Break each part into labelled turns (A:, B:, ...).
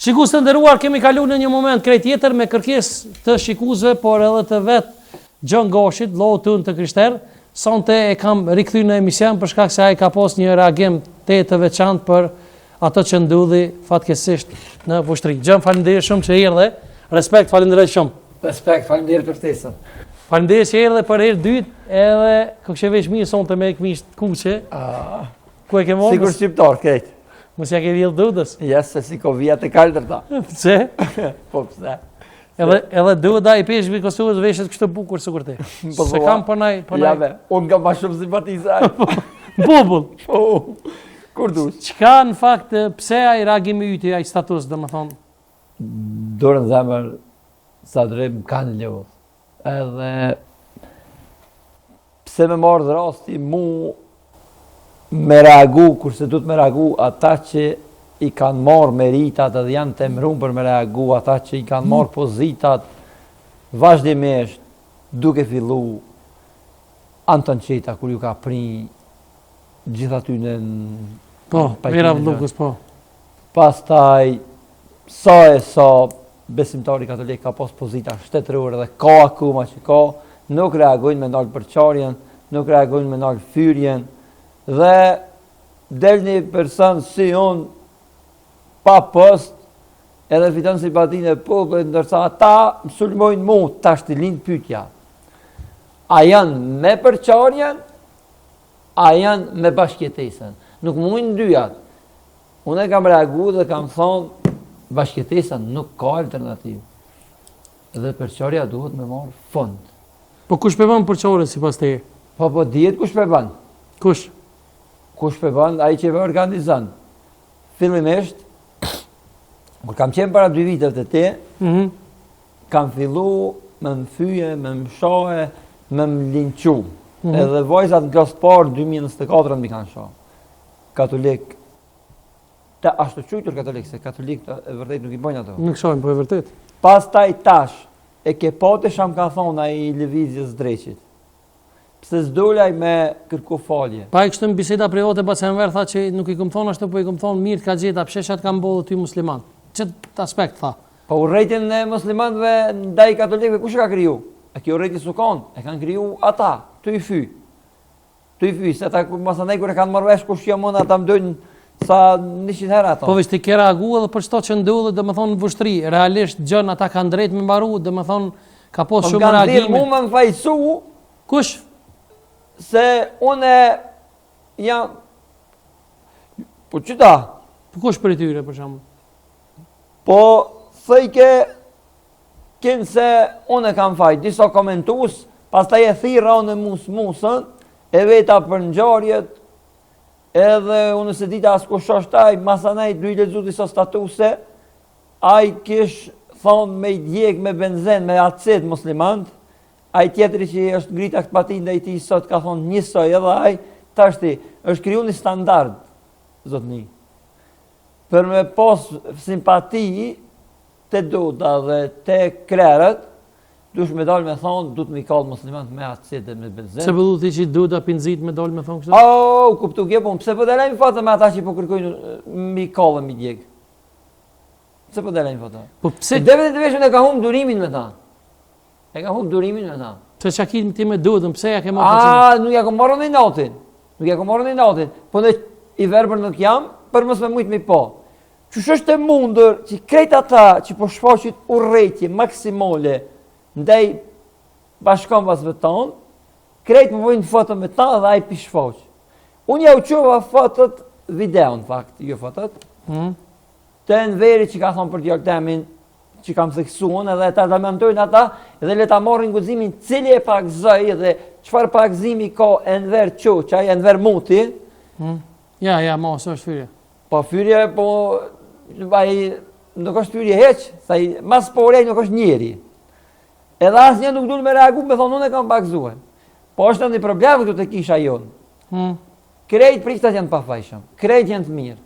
A: Shikues të nderuar, kemi kaluar në një moment krejt tjetër me kërkesë të shikuesve, por edhe të vet Gjon Goshit, llou tun të Krishterë. Sonte e kam rikthyer në emision për shkak se ai ka pas një reagim të veçantë për ato që ndodhi fatkeqësisht në Vushtrri. Gjon, faleminderit shumë që erdhe. Respekt, faleminderit shumë.
B: Respekt, faleminderit për ftesën.
A: Faleminderit që erdhe për herë dytë, edhe kokshëvesh mirë sonte me këmisht kuqe. Ku e ke marrë?
B: Sigur shqiptar krejt.
A: Mos ja ke vjedh dudës.
B: Jes, se si kovia të kaltërta.
A: Pse?
B: Po pse?
A: Edhe duda i peshë kostumet veshët kështë bukur sikur ti. Se kam përnaj.
B: Jave, unë kam ma shumë simpatizaj.
A: Bubull.
B: Po, kur dush?
A: Qka në fakt, pse ai reagimi yti, ai status, dhe më thonë?
B: Dorën zemër, sa drejt më kanë lëvë. Edhe, pse me marrë dhe rasti, mu me reagu, kurse du të me reagu, ata që i kanë marrë meritat edhe janë të emërum për me reagu, ata që i kanë marrë pozitat vazhdimisht, duke fillu Anton Qeta, kur ju ka pri gjitha ty në
A: Po, Vera Vllukës, po.
B: Pastaj, sa besimtari katolik ka pas pozita shtetërore dhe ka akuma që ka, nuk reagojnë me nalë përqarjen, nuk reagojnë me nalë fyrjen, dhe del një person si unë pa post edhe fiton simpatinë e popullit, ndërsa ata më sulmojnë mu, tash të lind pyetja. A janë me përqarjen, a janë me bashkëjetesën? Nuk mundin dyjat. Unë e kam reagu dhe kam thonë bashkëjetesa nuk ka alternativë. Dhe përqarja duhet me marrë fond.
A: Po kush pe bën përqarjen sipas teje?
B: Po dihet kush pe bën.
A: Kush?
B: Kush pe bën, ai që organizon. Fillimisht, kur kam qenë para 2 viteve të te, kam fillu me më fyje, me më shohe, me më linqu. Edhe vajzat në klasë parë 2024 më kanë shohe. Katolik, ashtu qujtur katolik, se katolik e vërtet nuk i bojnë ato.
A: Nuk shohin, po e vërtet.
B: Pas taj tash, e ke pate sham ka thonë a i lëvizjes dreqit. Pse s'dolaj me kërku falje.
A: Pa i kështë në biseda private Bacenver tha që nuk i këm thonë ashtu, po i këm thonë mirë të ka gjeta, pse që atë kam bodhë ty musliman. Qëtë aspekt tha?
B: Po urrejtjen e muslimanëve ndaj katolikëve kush e ka kriju? E kjo urrejtje s'ukon, e kanë kriju ata, të i fy. Të i fy, se ata masanej kur e kanë marrë vesh kush jamon, ata më dojnë sa 100 herë ato.
A: Po veç ti ke reagu edhe për çdo që ndodhi, dhe më thonë në Vushtrri, realisht gjën ata kanë drejt me mbaru, dhe më thonë ka pas shumë reagime.
B: Mu më fajsu.
A: Kush?
B: Se une jam... Po qëta?
A: Po kush për i tyre, për shumë?
B: Po thëjke kënë se une kam fajt, disa komentus, pas ta e thira unë musën, e veta për ngjarjet, edhe unë se dita as kush është ai, masanaj du i lezu disa statuse, ai kish thonë me i djek me benzen, me acet muslimant, ai tjetëri që është ngrit akpatin dhe i ti sot ka thonë njësoj edhe ai, tashti, është kriju një standard, zotni. Për me pos simpati të duda dhe të krerët, dush me dalë me thonë, du të mi kallë muslimant me acet dhe me benzen.
A: Se pëllu ti që duda pinzit me dalë me thonë kështë?
B: O, kuptu kje pun, pse për delejmë fatë me ata që po kërkojnë mi kallë mi djek? Pse për delejmë fatë?
A: Po pse?
B: Deve të veshën e ka humë durimin me ta. E ka humë durimin me ta.
A: Se që aki ti me dudën, pse ja ke marrë
B: nuk ja ka marrë në natin. Nuk ja ka marrë në natin. Po në i verbër nuk jam, për mës me mujtë mi po. Qësh është e mundër që krejt ata që po shfaqit urrejtje maksimale ndaj bashkëmbasve tonë, krejt më vojnë foto me ta dhe a i pi shfaq. Unë ja u qova fotot video në fakt, jo fotot. Të Enveri që ka thonë për djallë temin, që kam theksuon edhe ta mentojnë ata dhe le ta marrin guximin cili e pakzoi dhe çfarë pakzimi ka Enver Qo, që ai Enver Muti.
A: Ja, mos është fyrje.
B: Po fyrje, po ai nuk është fyrje heq, sa i mas po olej nuk është njeri. Edhe asnjë nuk duhet me reagu, me thonë unë e kam pakzuar. Po është një problem këtu te kisha jonë. Krejt priftat janë pafajshëm, krejt janë të mirë.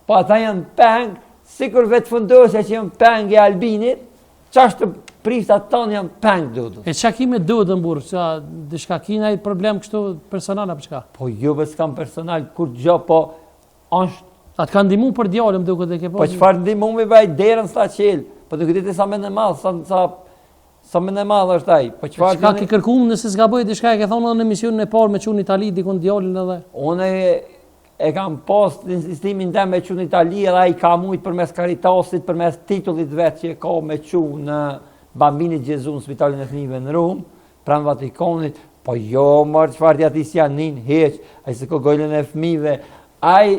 B: Po ata janë peng, sikur vetë fundosja që janë peng e Albinit, qashtë priftat tonë janë peng dudë.
A: E qa ki me dudën burë, që dishka kina i problem kështu personal apo qka?
B: Po jo bës kam personal, kur gjo, po është
A: Atë kanë ndihmu për djalën duket e ke
B: Po çfarë ndihmu me vaj derën sa qel. Po duket ti sa më në madh, sa më në madh është ai. Po çfarë
A: ka ke kërkuar nëse s'ka bëj diçka e ke thonë në emisionin e parë me çun Itali dikon djalin edhe.
B: Unë e kam post insistimin dem me çun Itali edhe ai ka mujt përmes Caritasit, përmes titullit vet që e ka me çun në Bambini Gesù në Spitalin e Fëmijëve në Rum, pranë Vatikanit. Po jo, mërë çfarë ti aty si janë nin heq, ai se ka golën e fëmijëve, ai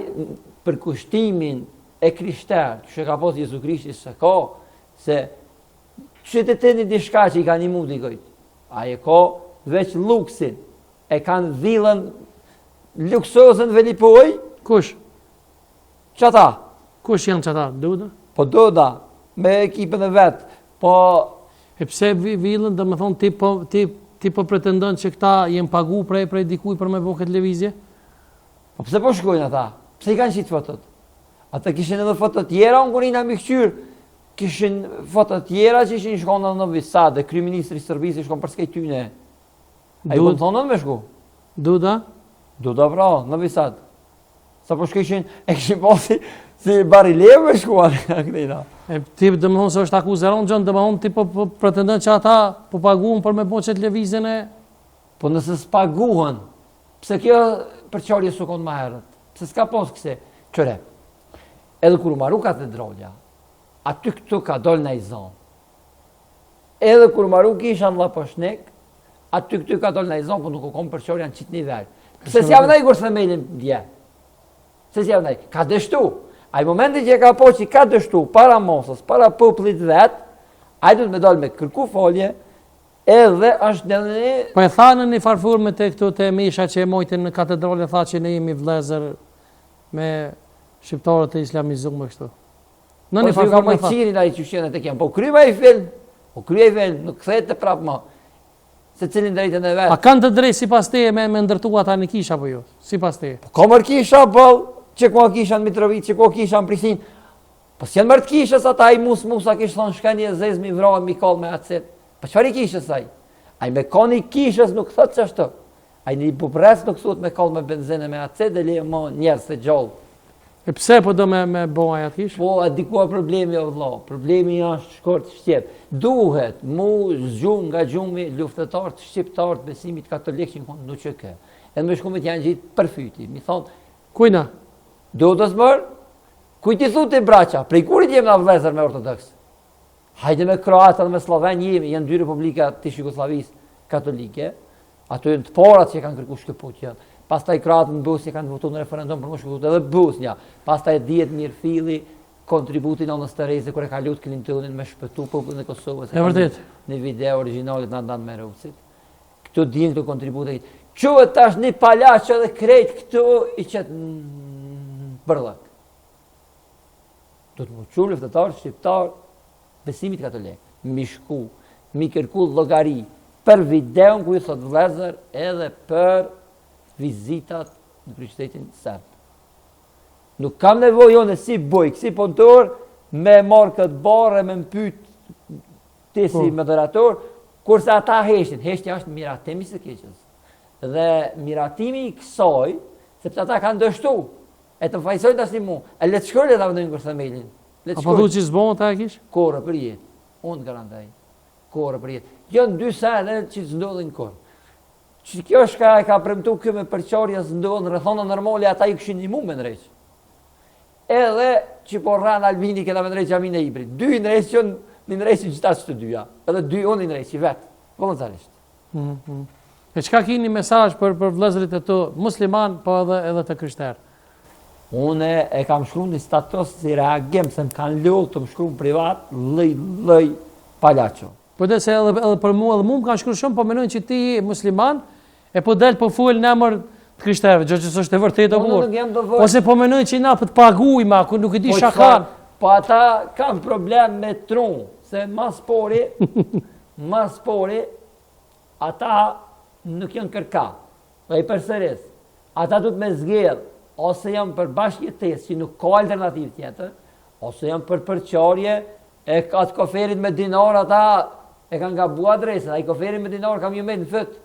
B: për kushtimin e krishter, që ka posë Jezu Krishti se ka, se që të të një diçka që i ka një mudi gojt. A e ka veç luksin, e kanë dhilën luksozën velipoj.
A: Kush?
B: Qata?
A: Kush janë qata? Duda?
B: Po Duda, me ekipën e vetë, po...
A: E pse villën, dhe me thonë, ti po pretendon që këta jenë pagu prej dikuj për me bo këtë levizje?
B: Po pse po shkojnë ata? Pse i kanë qitë fotot? Ata kishin edhe fotot tjera, unë kërina mi këqyrë, kishin fotot tjera që ishin shkonë në Novi Sad, dhe kryeministri i Serbisë shkonë për skej tyne. A i po të thonë me shku?
A: Duda?
B: Duda pra, Novi Sad. Sa po shkëshin, e kishin po si Barilev me shkuar nga këtina.
A: E ti dhe më thonë se është akuzeron gjënë, dhe më thonë ti po pretendon që ata po paguën për me bo qëtë levizjen e...
B: Po nëse s'paguën, pse kjo përqarje s'u konë ma herët? Pse s'ka posë këse? Qëre, edhe kur u maru katedralja, aty këtu ka dollë në i zonë. Edhe kur u maru kisha në Laposhnek, aty këtu ka dollë në i zonë, po nuk u konë përqarja në qitë nivel. Pse s'javë nej kur themelin dje? Pse s'javë nej? Ka dështu. A i momenti që ka po që ka dështu para mosës, para popullit vetë, a i du të me dollë me kërku folje, edhe është në një...
A: Po e tha në një farfurme të këtu të misha që e mojtin në katedrale, tha që ne jemi vlezër me shqiptarët e islamizuar me kështu. Në një farfurme tha.
B: Po qirin a i qështjene të kemë, po kryva i film, nuk këthejt të prapë ma. Se cilin drejtën e vetë.
A: A kanë të drejtë si pas teje me ndërtu ata në kisha po jo? Si pas teje?
B: Po komër kisha, bëllë, që kua kisha në Mitrovic, që kua kisha në Prishtinë. Po s'janë mërë të kishës ata i musa kishë thonë shkeni e zezë mi vrojë mi kallë me atësit. Po qëfar i kishës aj? Aj me koni kishës nuk thëtë që ashtë. Aj një bupres nuk thot me kallë me benzine me atësit dhe le më njerës të gjallë.
A: E pse po do me boja atë kishë?
B: Po, a dikua problemi o vëllo. Problemi është shkort shtjep. Duhet mu zgjum nga gjumi luftetarët shqiptarët besimit katolik që në konë nuk që ke. Edhe me shkumit janë gjitë përfyti. Mi thonë,
A: kujna?
B: do të smërë, kuj ti thu të braqa, prej kurit jemi nga vlezër me ortodoks? Hajde me Kroata dhe me Sloven jemi, janë dy republika të Jugoslavisë katolike, ato janë të parat që kanë kërku shkëputja. Pastaj Kroatë në Bosnjë kanë votu në referendum për më shkëputja edhe Bosnja. Pastaj dihet mirë filli kontributin në Stërezi kur e ka lutë Clintonin me shpëtu popullin e Kosovës.
A: E vërtet.
B: Në video originalit në ndan me Rusit. Këtu dihen këto kontributet. Quhet tash një palaq edhe krejt këtu i qetë bërlëk. Do të më qurë luftetarë shqiptarë besimit katolik. Mi shku, mi kërku llogari për videon ku i thot vlezër edhe për vizitat në kryeqytetin serb. Nuk kam nevojë unë si bojk, si punëtor, me marrë këtë barë e me mpyt ti si moderator, kurse ata heshtin. Heshtja është miratimi së keqës. Dhe miratimi i kësaj, sepse ata kanë dështu, e të fajsojnë asni mu, e letë shkërë të avëndojnë kërë themelin.
A: Apo du që zbonë ta e kishë?
B: Korë për jetë, unë të garantaj. Korë për jetë. Jënë dy sene që të zdodhin korë. Që kjo shka e ka premtu kjo me përqarja zdodhin, rëthona normali, ata i këshin një mu me nërejqë. Edhe që po rranë Albini këta me nërejqë Amin e Ibrit. Dy nërejqë që një nërejqë që qëta që të dyja. Edhe dy unë një nërejqë vetë, volontarisht.
A: E qka ki një mesazh për vlezërit e të musliman, po edhe të krishterë?
B: Une e kam shkru një status si reagim, se më kanë lullë të më shkru në privat, lëj palaqo.
A: Po dhe se edhe për mua edhe mu më kanë shkru shumë, po menojnë që ti musliman, e po del po full në emër të krishterëve, gjë që së është e vërtet e burë. Ose po menojnë që na për të pagujma, ku nuk e di shakan.
B: Po ata kanë problem me trunë, se mas pori, ata nuk janë kërka, dhe i përsëris. Ata du të me zgjedhë, ose janë për bashkëjetesë që nuk ka alternativë tjetër, ose janë për përqarje, e atë koferit me dinar, ata e kanë gabu adresën, a i koferit me dinar kam ju me në fëtë.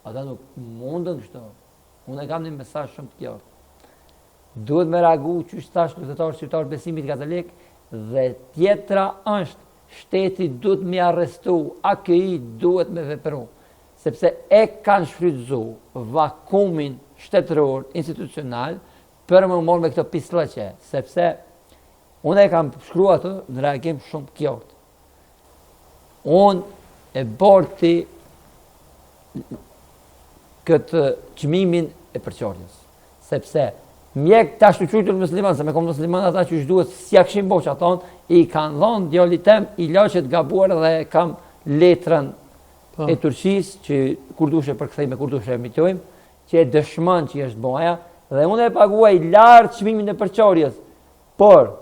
B: Ata nuk mundën kështu. Unë e kam një mesazh shumë të qartë. duhet me reagu që thash qytetarë shqiptarë besimit katolik, dhe tjetra është shteti duhet me arrestu, AKI duhet me vepru, sepse e kanë shfrytëzu vakumin shtetëror, institucional, për më morë me këto pislëqe, sepse unë e kam shkrua të në reagim shumë kjort. Unë e borti këtë qmimin e përqorjes, sepse mjek të ashtu qujtur musliman, se me kom musliman ata që shduhet si akshin boq aton, i kanë dhonë djali tem i laqet gabuar dhe kam letrën e Turqis, që kur dushe përkthej me kur dushe e mitojmë, që e dëshman që është boja, dhe unë e paguaj lartë çmimin e përqorjes, por...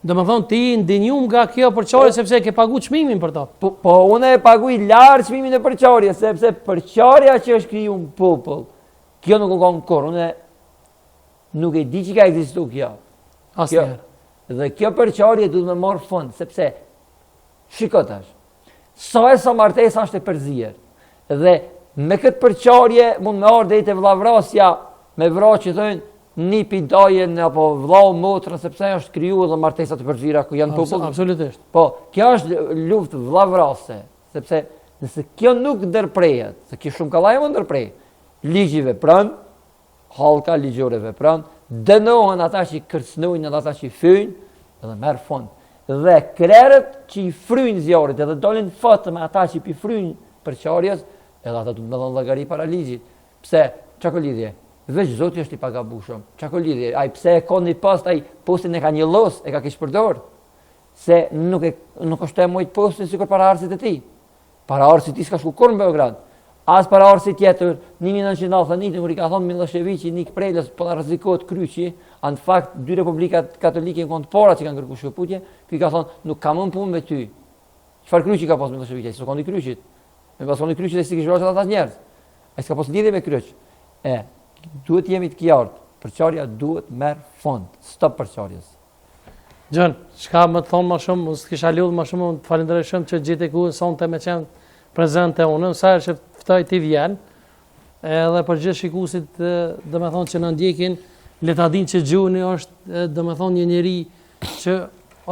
A: Do më thonë ti ndinjum nga kjo përqorje sepse ke pagu çmimin për to.
B: Po unë e paguaj lartë çmimin e përqorjes, sepse përqorja që është kriju në popull, kjo nuk u ka në kur, unë nuk e di që ka ekzistu kjo.
A: Asnjëherë.
B: Dhe kjo përqorje duhet me marrë fund, sepse shikotash, sa martesa është e përzier, dhe me këtë përqorje mund me orë dhejtë e vllavrasja, me vra që thënë një pidajen apo vllau motrën, sepse është kriju dhe martesat të përzira ku janë popull.
A: Absolutisht.
B: Po, kjo është luftë vllavrase, sepse nëse kjo nuk ndërprejet, se kjo shumë kallaj më ndërprej, ligji vepron, halka ligjore vepron, dënohen ata që i kërcnojnë edhe ata që i fyjnë, edhe merë fund. Dhe krerët që i fryjnë zjarrit, edhe dolin fatë me ata që i fryjnë përqarjes, edhe ata du të me dhënë llogari para ligjit. Pse? Çka lidhje? Veç Zoti është i pagabushëm. Çka lidhje? Ai pse e ka një post, ai postin e ka një llos, e ka kish përdor. Se nuk është e mojt postin sikur para arsit e tij. Para arsit i s'ka shku kur në Beograd. As para arsit tjetër, 1991, kur i ka thonë Miloševiqi nik prelës, po ta rrezikohet kryqi, në fakt dy republikat katolike në kontë para që kanë kërkuar shkëputje, ky ka thonë nuk kam më punë me ty. Çfarë kryqi ka pas Miloševiqi? S'ka ndi kryqit. Me pasoni kryqit e si kish vrasë ata njerëz. Ai s'ka pas lidhje me kryq. Duhet jemi të qartë. Përqarja duhet merr fund. Stop përqarjes.
A: Gjën, çka më të thonë më shumë, unë s'kisha lidhur më shumë, të falenderoj shumë që gjete ku sonte me qenë prezente unë, sa që ftoj ti vjen, edhe për gjithë shikuesit, do të thonë që na ndjekin, le ta dinë që Gjuni është, do të thonë, një njeri që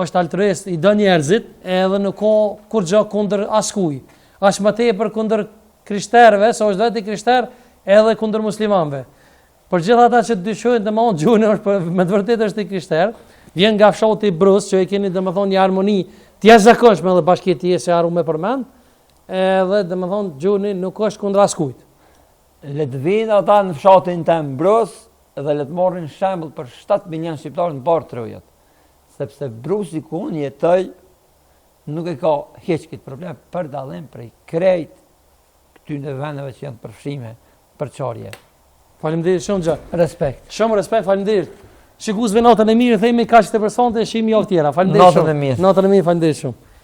A: është altruist, i don njerëzit, edhe nuk ka kur gjë kundër askujt. As më tepër kundër krishterëve, sa është vetë krishter, edhe kundër muslimanëve. Për gjithë ata që dyshojnë, domethënë Gjuni është me të vërtetë është i krishter, vjen nga fshati Brus, që e keni domethënë një harmoni të jashtëzakonshme dhe bashkëtie se haru me përmend, edhe domethënë Gjuni nuk është kundër askujt.
B: Le të vinë ata në fshatin tim Brus dhe le të marrin shembull për 7 milion shqiptarë në barë trojat. Sepse Brusi ku unë jetoj nuk e ka hiç këtë problem për dallim prej krejt këtyre vendeve që janë përfshime për çarje.
A: Faleminderit shumë gjë.
B: Respekt.
A: Shumë respekt, faleminderit. Shikuesve natën e mirë, themi kaq të personte, shihemi javë tjera. Faleminderit shumë.
B: Natën e mirë.
A: Natën e mirë, faleminderit shumë.